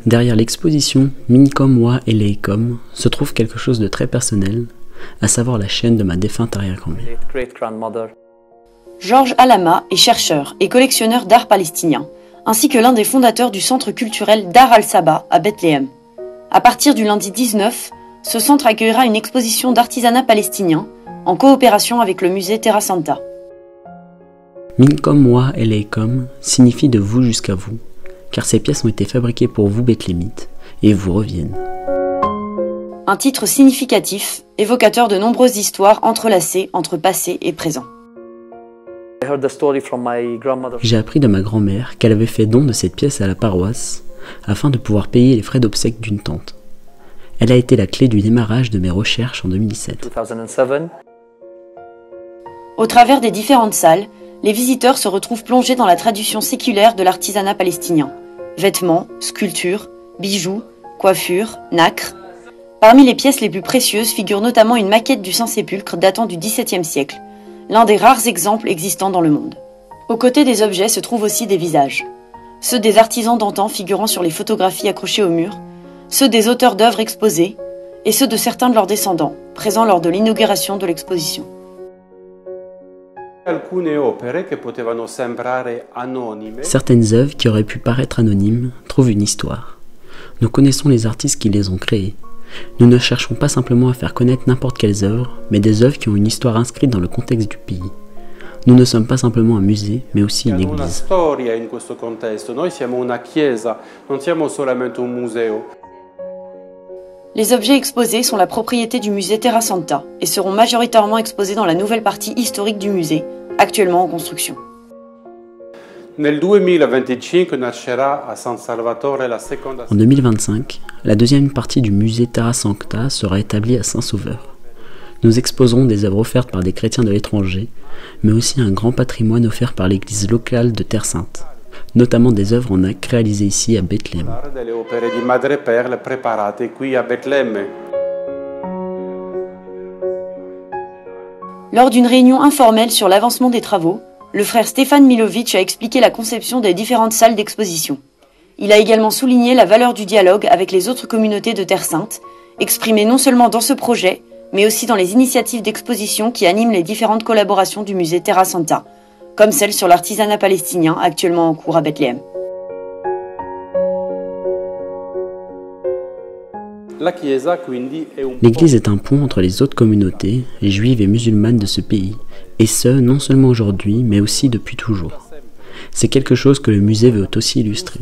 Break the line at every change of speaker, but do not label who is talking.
Derrière l'exposition Minicom Wa Eleicom se trouve quelque chose de très personnel, à savoir la chaîne de ma défunte arrière-grand-mère.
Georges Alama est chercheur et collectionneur d'art palestinien, ainsi que l'un des fondateurs du centre culturel Dar al-Saba à Bethléem. À partir du lundi 19, ce centre accueillera une exposition d'artisanat palestinien en coopération avec le musée Terra Santa.
Minicom Wa Eleicom signifie de vous jusqu'à vous, car ces pièces ont été fabriquées pour vous Bethlémites et vous reviennent.
Un titre significatif, évocateur de nombreuses histoires entrelacées entre passé et présent.
J'ai appris de ma grand-mère qu'elle avait fait don de cette pièce à la paroisse afin de pouvoir payer les frais d'obsèques d'une tante. Elle a été la clé du démarrage de mes recherches en 2007.
Au travers des différentes salles, les visiteurs se retrouvent plongés dans la tradition séculaire de l'artisanat palestinien. Vêtements, sculptures, bijoux, coiffures, nacres. Parmi les pièces les plus précieuses figure notamment une maquette du Saint-Sépulcre datant du XVIIe siècle, l'un des rares exemples existants dans le monde. Aux côtés des objets se trouvent aussi des visages. Ceux des artisans d'antan figurant sur les photographies accrochées au mur, ceux des auteurs d'œuvres exposées, et ceux de certains de leurs descendants, présents lors de l'inauguration de l'exposition.
Certaines œuvres qui auraient pu paraître anonymes trouvent une histoire. Nous connaissons les artistes qui les ont créées. Nous ne cherchons pas simplement à faire connaître n'importe quelles œuvres, mais des œuvres qui ont une histoire inscrite dans le contexte du pays. Nous ne sommes pas simplement un musée, mais aussi une église.
Les objets exposés sont la propriété du musée Terra Santa et seront majoritairement exposés dans la nouvelle partie historique du musée, actuellement en construction.
En 2025, la deuxième partie du musée Terra Santa sera établie à Saint-Sauveur. Nous exposerons des œuvres offertes par des chrétiens de l'étranger, mais aussi un grand patrimoine offert par l'église locale de Terre Sainte, notamment des œuvres en nacre réalisées ici à Bethléem.
Lors d'une réunion informelle sur l'avancement des travaux, le frère Stéphane Milovic a expliqué la conception des différentes salles d'exposition. Il a également souligné la valeur du dialogue avec les autres communautés de Terre Sainte, exprimée non seulement dans ce projet, mais aussi dans les initiatives d'exposition qui animent les différentes collaborations du musée Terra Santa, comme celle sur l'artisanat palestinien actuellement en cours à Bethléem.
L'église est un pont entre les autres communautés, juives et musulmanes de ce pays, et ce, non seulement aujourd'hui, mais aussi depuis toujours. C'est quelque chose que le musée veut aussi illustrer.